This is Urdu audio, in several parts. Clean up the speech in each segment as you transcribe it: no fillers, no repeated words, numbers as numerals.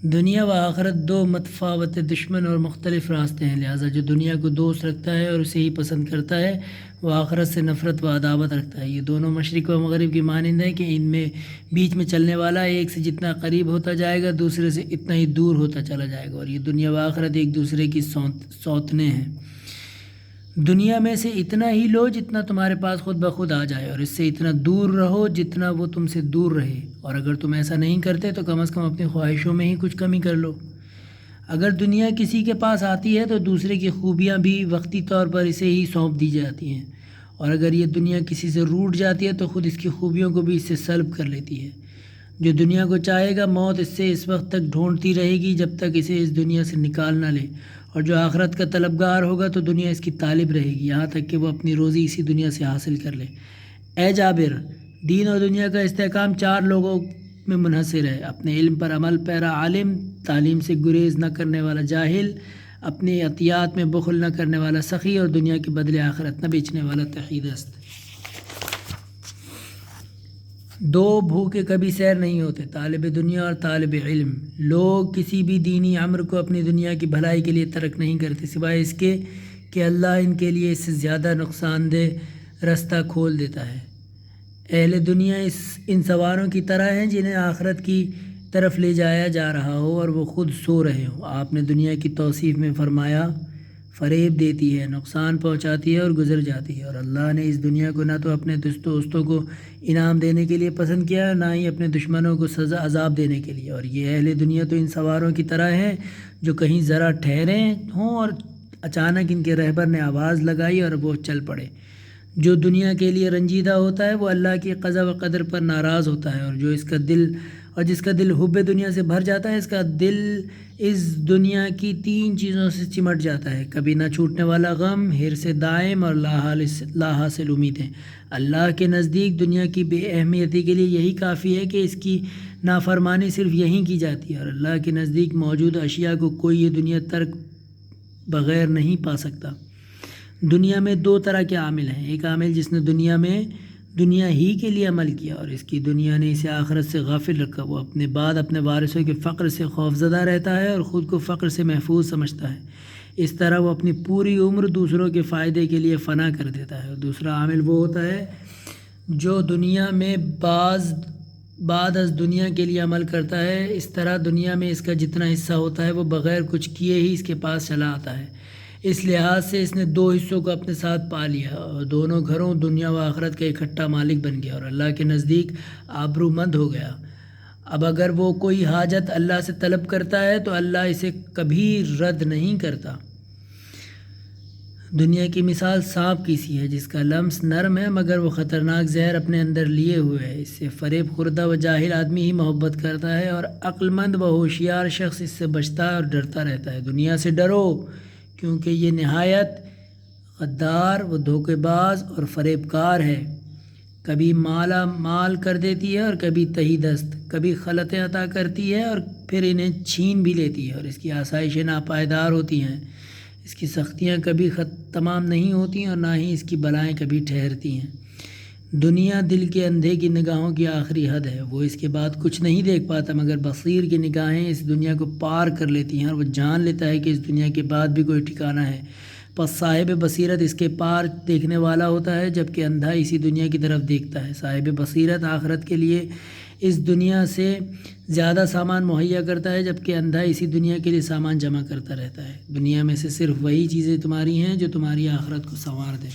دنیا و آخرت دو متفاوت دشمن اور مختلف راستے ہیں، لہٰذا جو دنیا کو دوست رکھتا ہے اور اسے ہی پسند کرتا ہے وہ آخرت سے نفرت و عداوت رکھتا ہے۔ یہ دونوں مشرق و مغرب کی مانند ہیں کہ ان میں بیچ میں چلنے والا ایک سے جتنا قریب ہوتا جائے گا دوسرے سے اتنا ہی دور ہوتا چلا جائے گا، اور یہ دنیا و آخرت ایک دوسرے کی سوتنے ہیں۔ دنیا میں سے اتنا ہی لو جتنا تمہارے پاس خود بخود آ جائے، اور اس سے اتنا دور رہو جتنا وہ تم سے دور رہے، اور اگر تم ایسا نہیں کرتے تو کم از کم اپنی خواہشوں میں ہی کچھ کمی کر لو۔ اگر دنیا کسی کے پاس آتی ہے تو دوسرے کی خوبیاں بھی وقتی طور پر اسے ہی سونپ دی جاتی ہیں، اور اگر یہ دنیا کسی سے روٹ جاتی ہے تو خود اس کی خوبیوں کو بھی اس سے سلب کر لیتی ہے۔ جو دنیا کو چاہے گا موت اس سے اس وقت تک ڈھونڈتی رہے گی جب تک اسے اس دنیا سے نکال نہ لے، اور جو آخرت کا طلبگار ہوگا تو دنیا اس کی طالب رہے گی یہاں تک کہ وہ اپنی روزی اسی دنیا سے حاصل کر لے۔ اے جابر، دین اور دنیا کا استحکام 4 لوگوں میں منحصر ہے: اپنے علم پر عمل پیرا عالم، تعلیم سے گریز نہ کرنے والا جاہل، اپنے عطیات میں بخل نہ کرنے والا سخی، اور دنیا کے بدلے آخرت نہ بیچنے والا تقی دست۔ 2 بھوکے کبھی سیر نہیں ہوتے: طالب دنیا اور طالب علم۔ لوگ کسی بھی دینی امر کو اپنی دنیا کی بھلائی کے لیے ترک نہیں کرتے سوائے اس کے کہ اللہ ان کے لیے اس سے زیادہ نقصان دہ رستہ کھول دیتا ہے۔ اہل دنیا ان سواروں کی طرح ہیں جنہیں آخرت کی طرف لے جایا جا رہا ہو اور وہ خود سو رہے ہوں۔ آپ نے دنیا کی توصیف میں فرمایا: فریب دیتی ہے، نقصان پہنچاتی ہے اور گزر جاتی ہے، اور اللہ نے اس دنیا کو نہ تو اپنے دوستوں کو انعام دینے کے لیے پسند کیا اور نہ ہی اپنے دشمنوں کو سزا عذاب دینے کے لیے۔ اور یہ اہل دنیا تو ان سواروں کی طرح ہیں جو کہیں ذرا ٹھہرے ہوں اور اچانک ان کے رہبر نے آواز لگائی اور وہ چل پڑے۔ جو دنیا کے لیے رنجیدہ ہوتا ہے وہ اللہ کی قضا و قدر پر ناراض ہوتا ہے، اور جس کا دل حب دنیا سے بھر جاتا ہے اس کا دل اس دنیا کی 3 چیزوں سے چمٹ جاتا ہے: کبھی نہ چھوٹنے والا غم، حرص دائم، اور لا حاصل امیدیں۔ اللہ کے نزدیک دنیا کی بے اہمیتی کے لیے یہی کافی ہے کہ اس کی نافرمانی صرف یہیں کی جاتی ہے، اور اللہ کے نزدیک موجود اشیاء کو کوئی یہ دنیا ترک بغیر نہیں پا سکتا۔ دنیا میں 2 طرح کے عامل ہیں: ایک عامل جس نے دنیا ہی کے لیے عمل کیا اور اس کی دنیا نے اسے آخرت سے غافل رکھا، وہ اپنے بعد اپنے وارثوں کے فقر سے خوفزدہ رہتا ہے اور خود کو فقر سے محفوظ سمجھتا ہے۔ اس طرح وہ اپنی پوری عمر دوسروں کے فائدے کے لیے فنا کر دیتا ہے۔ اور دوسرا عامل وہ ہوتا ہے جو دنیا میں بعد از دنیا کے لیے عمل کرتا ہے، اس طرح دنیا میں اس کا جتنا حصہ ہوتا ہے وہ بغیر کچھ کیے ہی اس کے پاس چلا آتا ہے۔ اس لحاظ سے اس نے 2 حصوں کو اپنے ساتھ پا لیا اور دونوں گھروں دنیا و آخرت کا اکٹھا مالک بن گیا اور اللہ کے نزدیک آبرومند ہو گیا۔ اب اگر وہ کوئی حاجت اللہ سے طلب کرتا ہے تو اللہ اسے کبھی رد نہیں کرتا۔ دنیا کی مثال سانپ کی سی ہے جس کا لمس نرم ہے مگر وہ خطرناک زہر اپنے اندر لیے ہوئے ہے۔ اس سے فریب خوردہ و جاہل آدمی ہی محبت کرتا ہے اور عقل مند و ہوشیار شخص اس سے بچتا ہے اور ڈرتا رہتا ہے۔ دنیا سے ڈرو کیونکہ یہ نہایت غدار و دھوکے باز اور فریب کار ہے۔ کبھی مالا مال کر دیتی ہے اور کبھی تہی دست، کبھی خلطیں عطا کرتی ہے اور پھر انہیں چھین بھی لیتی ہے، اور اس کی آسائشیں ناپائیدار ہوتی ہیں۔ اس کی سختیاں کبھی تمام نہیں ہوتی اور نہ ہی اس کی بلائیں کبھی ٹھہرتی ہیں۔ دنیا دل کے اندھے کی نگاہوں کی آخری حد ہے، وہ اس کے بعد کچھ نہیں دیکھ پاتا مگر بصیر کی نگاہیں اس دنیا کو پار کر لیتی ہیں اور وہ جان لیتا ہے کہ اس دنیا کے بعد بھی کوئی ٹھکانہ ہے۔ پس صاحب بصیرت اس کے پار دیکھنے والا ہوتا ہے جبکہ اندھا اسی دنیا کی طرف دیکھتا ہے۔ صاحب بصیرت آخرت کے لیے اس دنیا سے زیادہ سامان مہیا کرتا ہے جبکہ اندھا اسی دنیا کے لیے سامان جمع کرتا رہتا ہے۔ دنیا میں سے صرف وہی چیزیں تمہاری ہیں جو تمہاری آخرت کو سنوار دیں۔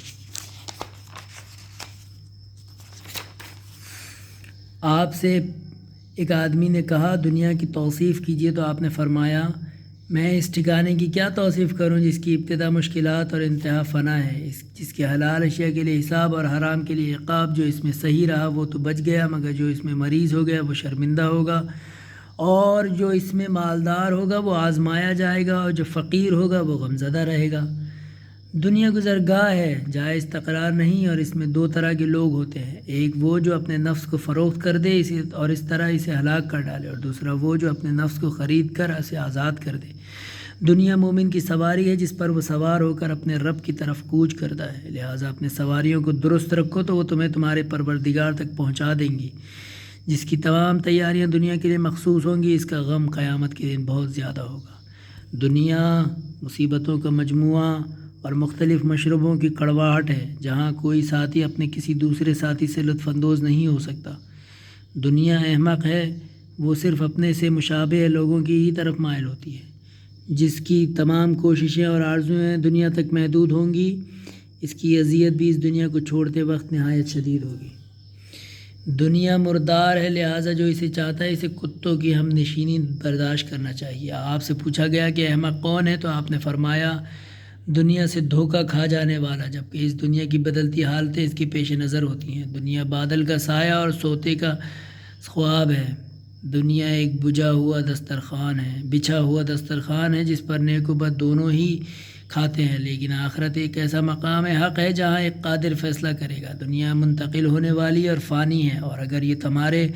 آپ سے ایک آدمی نے کہا دنیا کی توصیف کیجیے تو آپ نے فرمایا میں اس ٹھکانے کی کیا توصیف کروں جس کی ابتدا مشکلات اور انتہا فنا ہے، جس کے حلال اشیاء کے لیے حساب اور حرام کے لیے عقاب۔ جو اس میں صحیح رہا وہ تو بچ گیا مگر جو اس میں مریض ہو گیا وہ شرمندہ ہوگا، اور جو اس میں مالدار ہوگا وہ آزمایا جائے گا اور جو فقیر ہوگا وہ غمزدہ رہے گا۔ دنیا گزرگاہ ہے، جائے استقرار نہیں، اور اس میں 2 طرح کے لوگ ہوتے ہیں: ایک وہ جو اپنے نفس کو فروخت کر دے اور اس طرح اسے ہلاک کر ڈالے، اور دوسرا وہ جو اپنے نفس کو خرید کر اسے آزاد کر دے۔ دنیا مومن کی سواری ہے جس پر وہ سوار ہو کر اپنے رب کی طرف کوچ کرتا ہے، لہٰذا اپنے سواریوں کو درست رکھو تو وہ تمہیں تمہارے پروردگار تک پہنچا دیں گی۔ جس کی تمام تیاریاں دنیا کے لیے مخصوص ہوں گی، اس کا غم قیامت کے دن بہت زیادہ ہوگا۔ دنیا مصیبتوں کا مجموعہ اور مختلف مشربوں کی کڑواہٹ ہے، جہاں کوئی ساتھی اپنے کسی دوسرے ساتھی سے لطف اندوز نہیں ہو سکتا۔ دنیا احمق ہے، وہ صرف اپنے سے مشابہ لوگوں کی ہی طرف مائل ہوتی ہے۔ جس کی تمام کوششیں اور آرزویں دنیا تک محدود ہوں گی، اس کی اذیت بھی اس دنیا کو چھوڑتے وقت نہایت شدید ہوگی۔ دنیا مردار ہے، لہٰذا جو اسے چاہتا ہے اسے کتوں کی ہم نشینی برداشت کرنا چاہیے۔ آپ سے پوچھا گیا کہ احمق کون ہے، تو آپ نے فرمایا دنیا سے دھوکہ کھا جانے والا، جبکہ اس دنیا کی بدلتی حالتیں اس کی پیش نظر ہوتی ہیں۔ دنیا بادل کا سایہ اور سوتے کا خواب ہے۔ دنیا ایک بجھا ہوا دسترخوان ہے جس پر نیک و بد دونوں ہی کھاتے ہیں، لیکن آخرت ایک ایسا مقام حق ہے جہاں ایک قادر فیصلہ کرے گا۔ دنیا منتقل ہونے والی اور فانی ہے، اور اگر یہ تمہارے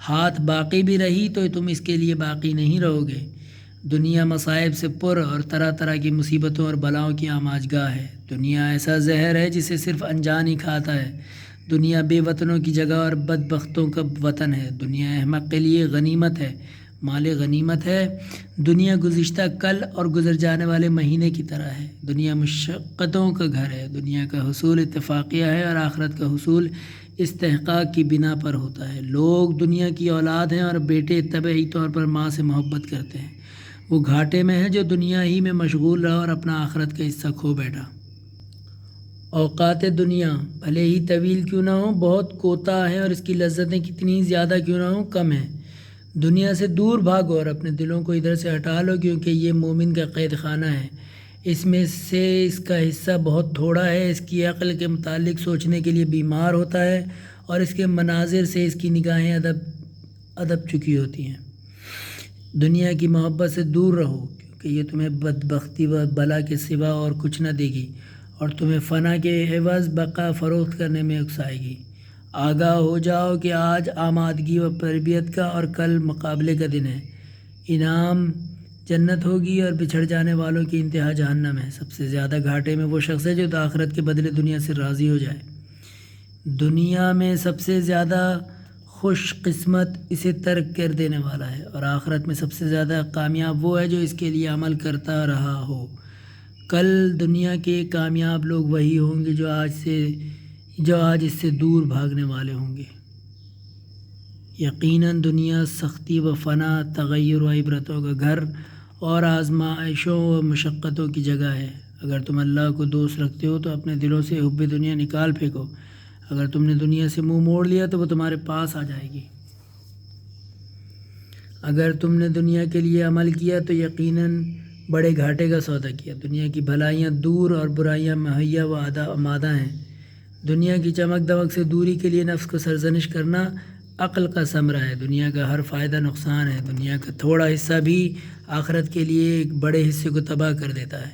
ہاتھ باقی بھی رہی تو تم اس کے لیے باقی نہیں رہو گے۔ دنیا مصائب سے پر اور طرح طرح کی مصیبتوں اور بلاؤں کی آماجگاہ ہے۔ دنیا ایسا زہر ہے جسے صرف انجان ہی کھاتا ہے۔ دنیا بے وطنوں کی جگہ اور بدبختوں کا وطن ہے۔ دنیا احمق کے لیے غنیمت ہے، مال غنیمت ہے۔ دنیا گزشتہ کل اور گزر جانے والے مہینے کی طرح ہے۔ دنیا مشقتوں کا گھر ہے۔ دنیا کا حصول اتفاقیہ ہے اور آخرت کا حصول استحقاق کی بنا پر ہوتا ہے۔ لوگ دنیا کی اولاد ہیں اور بیٹے طبعی طور پر ماں سے محبت کرتے ہیں۔ وہ گھاٹے میں ہے جو دنیا ہی میں مشغول رہا اور اپنا آخرت کا حصہ کھو بیٹھا۔ اوقات دنیا بھلے ہی طویل کیوں نہ ہوں بہت کوتاہ ہیں، اور اس کی لذتیں کتنی زیادہ کیوں نہ ہوں کم ہیں۔ دنیا سے دور بھاگو اور اپنے دلوں کو ادھر سے ہٹا لو، کیونکہ یہ مومن کا قید خانہ ہے۔ اس میں سے اس کا حصہ بہت تھوڑا ہے۔ اس کی عقل کے متعلق سوچنے کے لیے بیمار ہوتا ہے، اور اس کے مناظر سے اس کی نگاہیں ادب چکی ہوتی ہیں۔ دنیا کی محبت سے دور رہو، کیونکہ یہ تمہیں بدبختی و بلا کے سوا اور کچھ نہ دے گی، اور تمہیں فنا کے عوض بقا فروخت کرنے میں اکسائے گی۔ آگاہ ہو جاؤ کہ آج آمادگی و تربیت کا اور کل مقابلے کا دن ہے۔ انعام جنت ہوگی اور بچھڑ جانے والوں کی انتہا جہنم ہے۔ سب سے زیادہ گھاٹے میں وہ شخص ہے جو آخرت کے بدلے دنیا سے راضی ہو جائے۔ دنیا میں سب سے زیادہ خوش قسمت اسے ترک کر دینے والا ہے، اور آخرت میں سب سے زیادہ کامیاب وہ ہے جو اس کے لیے عمل کرتا رہا ہو۔ کل دنیا کے کامیاب لوگ وہی ہوں گے جو آج اس سے دور بھاگنے والے ہوں گے۔ یقیناً دنیا سختی و فنا، تغیر و عبرتوں کا گھر اور آزمائشوں و مشقتوں کی جگہ ہے۔ اگر تم اللہ کو دوست رکھتے ہو تو اپنے دلوں سے حب دنیا نکال پھینکو۔ اگر تم نے دنیا سے منہ موڑ لیا تو وہ تمہارے پاس آ جائے گی۔ اگر تم نے دنیا کے لیے عمل کیا تو یقیناً بڑے گھاٹے کا سودا کیا۔ دنیا کی بھلائیاں دور اور برائیاں مہیا و آمادہ ہیں۔ دنیا کی چمک دمک سے دوری کے لیے نفس کو سرزنش کرنا عقل کا ثمرہ ہے۔ دنیا کا ہر فائدہ نقصان ہے۔ دنیا کا تھوڑا حصہ بھی آخرت کے لیے ایک بڑے حصے کو تباہ کر دیتا ہے۔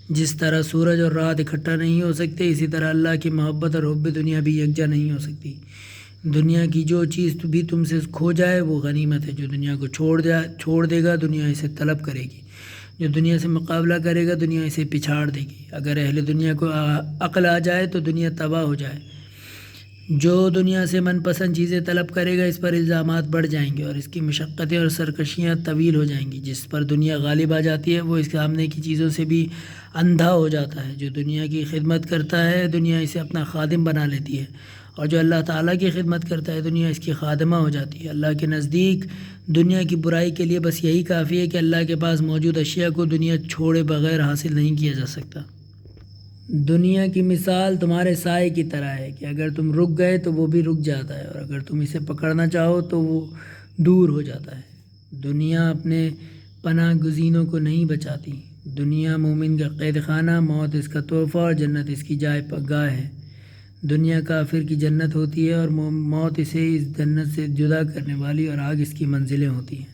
جس طرح سورج اور رات اکٹھا نہیں ہو سکتے، اسی طرح اللہ کی محبت اور حب دنیا بھی یکجا نہیں ہو سکتی۔ دنیا کی جو چیز بھی تم سے کھو جائے وہ غنیمت ہے۔ جو دنیا کو چھوڑ دے گا دنیا اسے طلب کرے گی۔ جو دنیا سے مقابلہ کرے گا دنیا اسے پچھاڑ دے گی۔ اگر اہل دنیا کو عقل آ جائے تو دنیا تباہ ہو جائے۔ جو دنیا سے من پسند چیزیں طلب کرے گا اس پر الزامات بڑھ جائیں گے اور اس کی مشقتیں اور سرکشیاں طویل ہو جائیں گی۔ جس پر دنیا غالب آ جاتی ہے وہ اس سامنے کی چیزوں سے بھی اندھا ہو جاتا ہے۔ جو دنیا کی خدمت کرتا ہے دنیا اسے اپنا خادم بنا لیتی ہے، اور جو اللہ تعالیٰ کی خدمت کرتا ہے دنیا اس کی خادمہ ہو جاتی ہے۔ اللہ کے نزدیک دنیا کی برائی کے لیے بس یہی کافی ہے کہ اللہ کے پاس موجود اشیاء کو دنیا چھوڑے بغیر حاصل نہیں کیا جا سکتا۔ دنیا کی مثال تمہارے سائے کی طرح ہے کہ اگر تم رک گئے تو وہ بھی رک جاتا ہے، اور اگر تم اسے پکڑنا چاہو تو وہ دور ہو جاتا ہے۔ دنیا اپنے پناہ گزینوں کو نہیں بچاتی۔ دنیا مومن کا قید خانہ، موت اس کا تحفہ اور جنت اس کی جائے گاہ ہے۔ دنیا کافر کی جنت ہوتی ہے اور موت اسے اس جنت سے جدا کرنے والی اور آگ اس کی منزلیں ہوتی ہیں۔